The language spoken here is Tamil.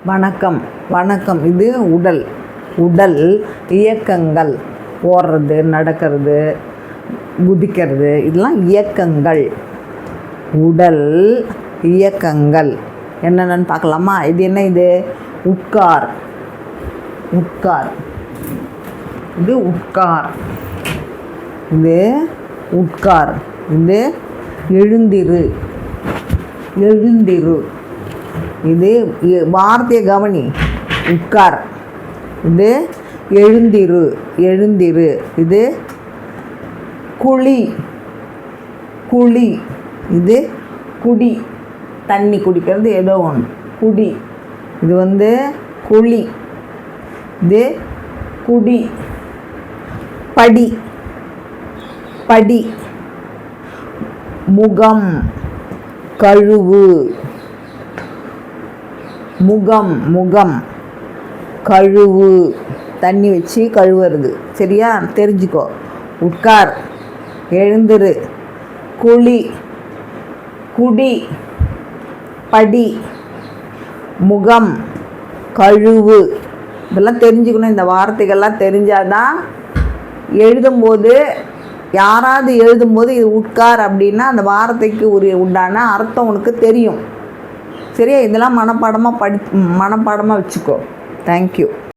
வணக்கம் வணக்கம். இது உடல் உடல் இயக்கங்கள், ஓடுறது, நடக்கிறது, குதிக்கிறது, இதெல்லாம் இயக்கங்கள். உடல் இயக்கங்கள் என்னென்னு பார்க்கலாமா? இது என்ன? இது உட்கார். உட்கார். இது உட்கார். இது உட்கார். இது எழுந்திரு. எழுந்திரு. இது வார்த்தையை கவனி. உட்கார். இது எழுந்திரு. எழுந்திரு. இது குழி. குழி. இது குடி. தண்ணி குடிக்கிறது ஏதோ ஒன்று. குடி. இது குழி. இது குடி. படி. படி. முகம். கழுவு. முகம். முகம். கழுவு. தண்ணி வச்சு கழுவுறது. சரியா? தெரிஞ்சுக்கோ. உட்கார். எழுந்திரு. குழி. குடி. படி. முகம். கழுவு. இதெல்லாம் தெரிஞ்சுக்கணும். இந்த வார்த்தைகள்லாம் தெரிஞ்சாதான் எழுதும்போது, யாராவது எழுதும்போது இது உட்கார் அப்படின்னா அந்த வார்த்தைக்கு உண்டான அர்த்தம் உனக்கு தெரியும். சரியா? இதெல்லாம் மனப்பாடமாக மனப்பாடமாக வச்சுக்கோ. தேங்க்யூ.